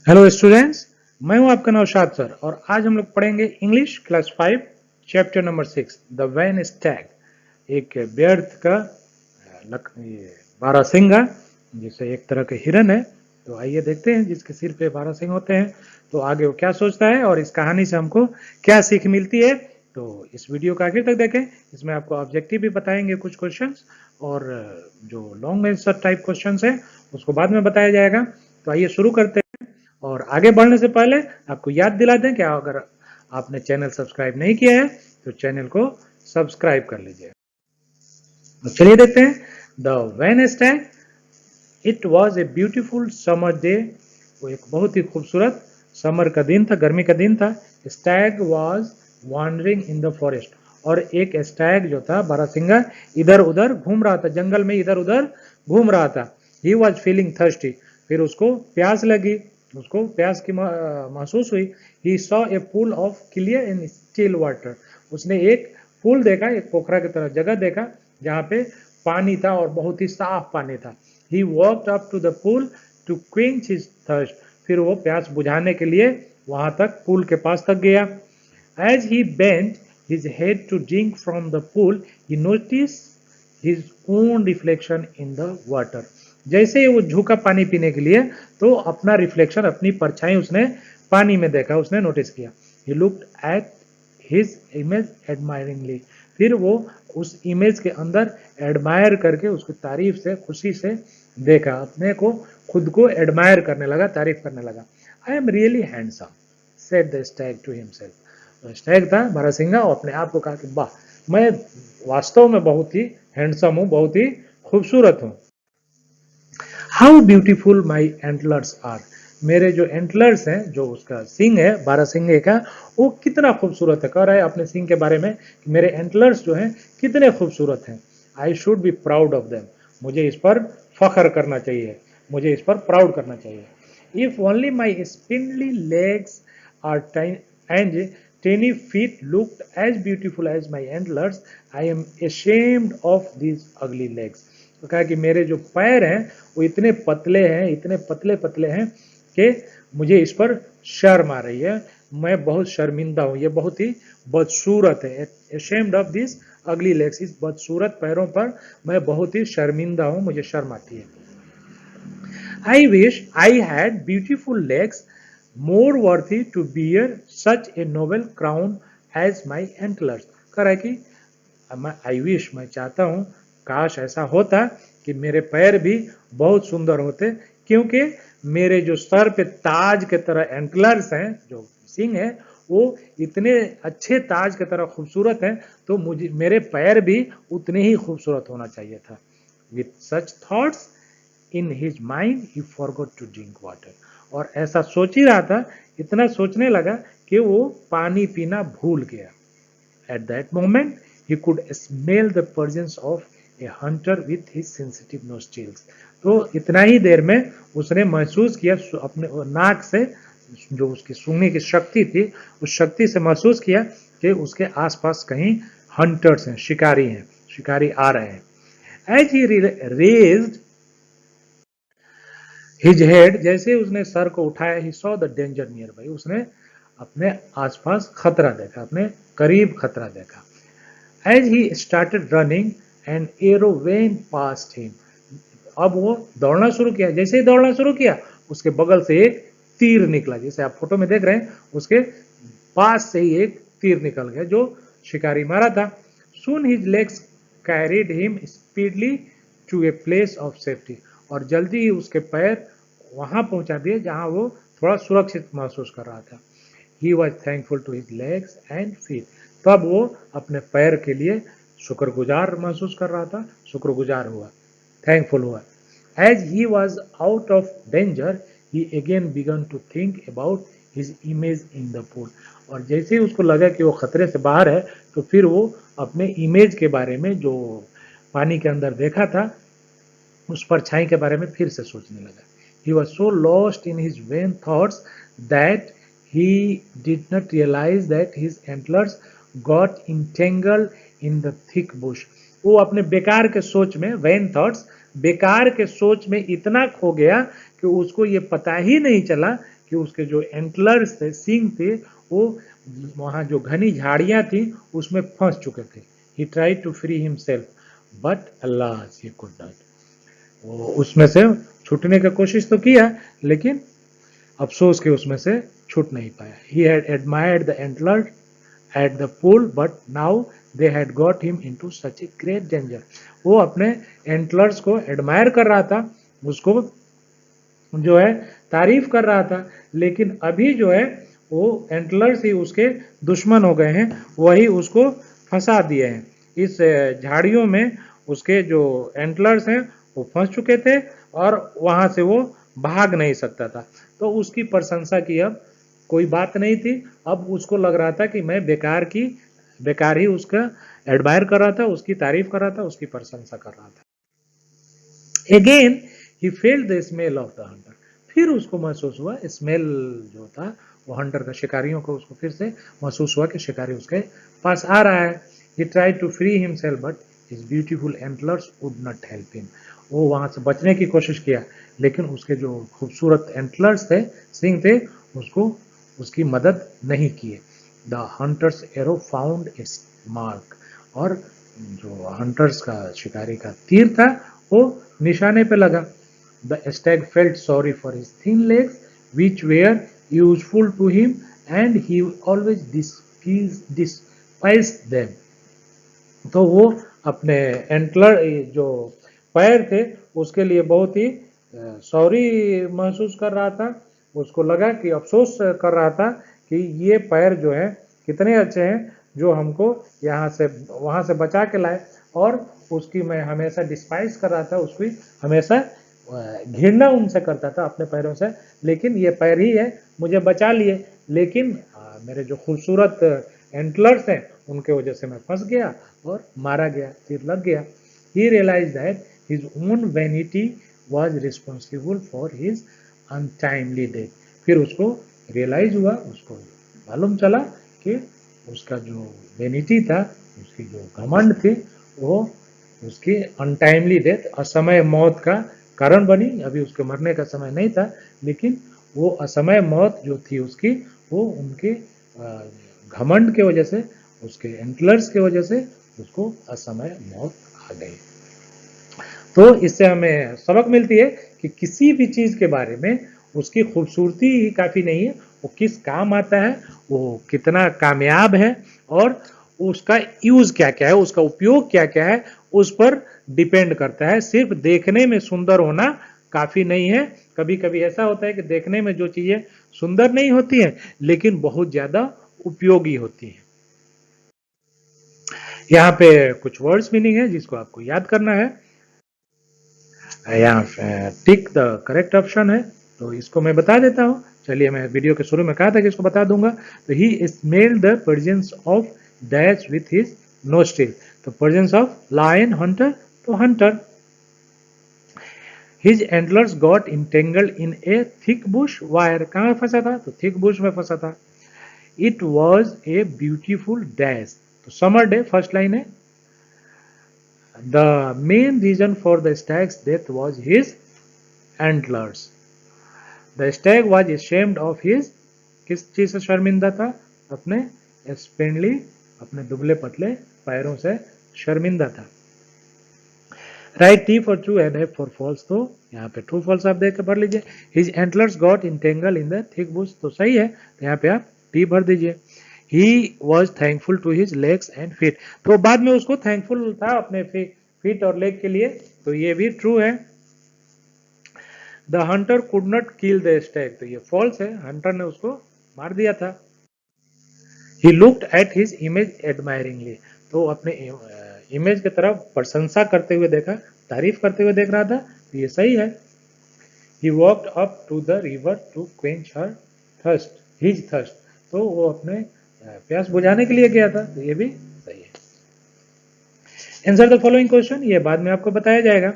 Hello students, मैं हूं आपका नौशाद सर और आज हम लोग पढ़ेंगे English class 5 chapter number 6 the vain stag. एक व्यर्थ का बारहसिंगा जिसे एक तरह के हिरन है। तो आइए देखते हैं जिसके सिर पे 12 सिंह होते हैं तो आगे वो क्या सोचता है और इस कहानी से हमको क्या सीख मिलती है। तो इस वीडियो को आखिर तक देखें, इसमें आपको ऑब्जेक्टिव भी बताएंगे कुछ क्वेश्चंस और जो लॉन्ग आंसर टाइप क्वेश्चंस है उसको बाद में बताया जाएगा। तो आइए शुरू करते हैं। और आगे बढ़ने से पहले आपको याद दिला दें कि अगर आपने चैनल सब्सक्राइब नहीं किया है तो चैनल को सब्सक्राइब कर लीजिए। तो चलिए देखते हैं the Wednesday. It was a beautiful summer day. वो एक बहुत ही खूबसूरत समर का दिन था, गर्मी का दिन था। Stag was wandering in the forest. और एक स्टैग जो था बारहसिंगा इधर उधर घूम रहा था, जंगल में इधर उधर घूम रहा था। He was feeling thirsty. फिर उसको प्यास लगी, उसको प्यास की महसूस हुई। He saw a pool of clear and still water. उसने एक पूल देखा, एक पोखरा की तरह जगह देखा जहाँ पे पानी था और बहुत ही साफ पानी था। He walked up to the pool to quench his thirst. फिर वो प्यास बुझाने के लिए वहां तक पूल के पास तक गया। As he bent his head to drink from the pool, he noticed his own reflection in the water. जैसे ही वो झुका पानी पीने के लिए तो अपना रिफ्लेक्शन, अपनी परछाई उसने पानी में देखा, उसने नोटिस किया। He looked at his image admiringly. फिर वो उस इमेज के अंदर एडमायर करके उसकी तारीफ से, खुशी से देखा, अपने को खुद को एडमायर करने लगा, तारीफ करने लगा। I am really handsome said the stag to himself. Stag था बारहसिंगा और अपने आप को कहा कि वाह, मैं वास्तव में बहुत ही हैंडसम हूँ, बहुत ही खूबसूरत हूँ। How beautiful my antlers are. मेरे जो एंटलर्स हैं, जो उसका सिंग है बारहसिंगे का, वो कितना खूबसूरत है। कह रहा है अपने सिंग के बारे में कि मेरे एंटलर्स जो हैं कितने खूबसूरत हैं। I should be proud of them. मुझे इस पर फख्र करना चाहिए, मुझे इस पर प्राउड करना चाहिए। If only my spindly legs are and tiny feet looked as beautiful as my antlers, I am ashamed of these ugly legs. तो कहा कि मेरे जो पैर हैं वो इतने पतले हैं, इतने पतले पतले हैं कि मुझे इस पर शर्म आ रही है, मैं बहुत शर्मिंदा हूँ, ये बहुत ही बदसूरत है। एशेम्ड ऑफ दिस अगली लेग्स, इस बदसूरत पैरों पर मैं बहुत ही शर्मिंदा हूँ, मुझे शर्म आती है। I wish I had beautiful legs more worthy to bear such a noble crown as my antlers. कह रहा है कि आई विश, मैं चाहता हूँ, काश ऐसा होता कि मेरे पैर भी बहुत सुंदर होते, क्योंकि मेरे जो सर पे ताज के तरह एंटलर्स हैं, जो सिंग है, वो इतने अच्छे ताज के तरह खूबसूरत हैं, तो मुझे मेरे पैर भी उतने ही खूबसूरत होना चाहिए था। With such thoughts in his mind he forgot to drink water. और ऐसा सोच ही रहा था, इतना सोचने लगा कि वो पानी पीना भूल गया। At that moment, he could smell the presence of a hunter with his sensitive nostrils. तो इतना ही देर में उसने महसूस किया अपने नाक से, जो उसकी सूंघने की शक्ति थी, उस शक्ति से महसूस किया कि उसके आसपास कहीं हंटर्स हैं, शिकारी हैं, शिकारी आ रहे हैं। As he raised his head, जैसे उसने सर को उठाया, he saw the danger nearby. उसने अपने आसपास खतरा देखा, अपने करीब खतरा देखा। As he started running, an arrow went past him. अब वो दौड़ना शुरू किया, जैसे ही दौड़ना शुरू किया उसके बगल से एक तीर निकला, जैसे आप फोटो में देख रहे हैं, उसके पास से ही एक तीर निकल गया जो शिकारी मारा था। Soon his legs carried him speedily to a place of safety. और जल्दी ही उसके पैर वहां पहुंचा दिए जहां वो थोड़ा सुरक्षित महसूस कर रहा था। He was thankful to his legs and feet. तब वो अपने पैर के लिए शुक्रगुजार महसूस कर रहा था, शुक्रगुजार हुआ, थैंकफुल हुआ। As he was out of danger, he again began to think about his image in the pool. और जैसे ही उसको लगा कि वो खतरे से बाहर है, तो फिर वो अपने इमेज के बारे में, जो पानी के अंदर देखा था, उस परछाई के बारे में फिर से सोचने लगा। He was so lost in his vain thoughts that he did not realize that his antlers got entangled in the thick bush. वो अपने बेकार के सोच में, vain thoughts, बेकार के सोच में इतना खो गया कि उसको ये पता ही नहीं चला कि उसके जो एंटलर्स थे, सींग थे, वो वहाँ जो घनी झाड़ियाँ थी उसमें फंस चुके थे। He tried to free himself but alas he could not. वो उसमें से छूटने का कोशिश तो किया, लेकिन अफसोस के उसमें से छूट नहीं पाया। He had admired the antler at the pool but now they had got him into such a great danger. वो अपने एंटलर्स को एडमायर कर रहा था, उसको जो है तारीफ कर रहा था, लेकिन अभी जो है वो एंटलर्स ही उसके दुश्मन हो गए हैं, वही उसको फंसा दिए हैं। इस झाड़ियों में उसके जो एंटलर्स हैं वो फंस चुके थे और वहां से वो भाग नहीं सकता था। तो उसकी प्रशंसा की अब कोई बात नहीं थी। अब उसको लग रहा था कि मैं बेकार ही उसका एडमायर कर रहा था, उसकी तारीफ कर रहा था, उसकी प्रशंसा कर रहा था। Again he felt the smell of the Hunter. फिर उसको महसूस हुआ, स्मेल जो था वो हंटर का, शिकारियों को उसको फिर से महसूस हुआ कि शिकारी उसके पास आ रहा है। He tried to free himself but his beautiful antlers would not help him. वो वहां से बचने की कोशिश किया, लेकिन उसके जो खूबसूरत एंटलर्स थे, सिंग थे, उसको उसकी मदद नहीं किए। The hunters arrow found it's mark. और जो हंटर्स का, शिकारी का तीर था, वो निशाने पे लगा। The stag felt sorry for his thin legs which were useful to him and he always despised them. तो वो अपने एंटलर जो पैर थे उसके लिए बहुत ही सॉरी महसूस कर रहा था। उसको लगा कि अफसोस कर रहा था कि ये पैर जो है कितने अच्छे हैं, जो हमको यहाँ से वहाँ से बचा के लाए, और उसकी मैं हमेशा डिस्पाइस कर रहा था, उसकी हमेशा घृणा उनसे करता था अपने पैरों से। लेकिन ये पैर ही है, मुझे बचा लिए, लेकिन मेरे जो खूबसूरत एंटलर्स हैं उनके वजह से मैं फंस गया और मारा गया, तीर लग गया। He realize that his own vanity was responsible for his untimely death. फिर उसको रियलाइज हुआ, उसको मालूम चला कि उसका जो वैनिटी था, उसकी जो घमंड थी, वो उसकी अनटाइमली डेथ, असमय मौत का कारण बनी। अभी उसके मरने का समय नहीं था, लेकिन वो असमय मौत जो थी उसकी, वो उनके घमंड के वजह से, उसके एंटलर्स के वजह से उसको असमय मौत आ गई। तो इससे हमें सबक मिलती है कि किसी भी चीज के बारे में उसकी खूबसूरती ही काफी नहीं है, वो किस काम आता है, वो कितना कामयाब है, और उसका यूज क्या क्या है, उसका उपयोग क्या क्या है, उस पर डिपेंड करता है। सिर्फ देखने में सुंदर होना काफी नहीं है। कभी कभी ऐसा होता है कि देखने में जो चीजें सुंदर नहीं होती हैं, लेकिन बहुत ज्यादा उपयोगी होती हैं। यहाँ पे कुछ वर्ड्स मीनिंग है जिसको आपको याद करना है। यहाँ टिक द करेक्ट ऑप्शन है, तो इसको मैं बता देता हूँ। चलिए, मैं वीडियो के शुरू में कहा था कि इसको बता दूंगा। तो he smelled the presence of dash with his nostril. तो प्रेजेंस ऑफ लायन, हंटर, तो hunter. His antlers got entangled in a thick bush wire. कहाँ फंसा था? तो थिक बुश में फंसा था। It was a beautiful dash. तो समर डे, फर्स्ट लाइन है। The main reason for the stag's death was his antlers. The stag was ashamed of his, किस चीज से शर्मिंदा था? अपने स्पिंडली, अपने दुबले पतले पैरों से शर्मिंदा था। Write T for true and F for false. तो यहाँ पे ट्रू फॉल्स आप देख के भर लीजिए। His antlers got entangle in the thick Bush, तो सही है, तो यहाँ पे आप टी भर दीजिए। He was thankful to his legs and feet। तो बाद में उसको थैंकफुल था अपने फीट और लेग के लिए, तो ये भी ट्रू है। The hunter could not kill the stag। तो ये फॉल्स है, हंटर ने उसको मार दिया था। He looked at his image admiringly। तो अपने इमेज की तरफ प्रशंसा करते हुए देखा, तारीफ करते हुए देख रहा था, तो ये सही है। He walked up to the river to quench her thirst, his thirst। तो वो अपने प्यास बुझाने के लिए गया था, तो ये भी सही है। आंसर द फॉलोइंग क्वेश्चन, ये बाद में आपको बताया जाएगा।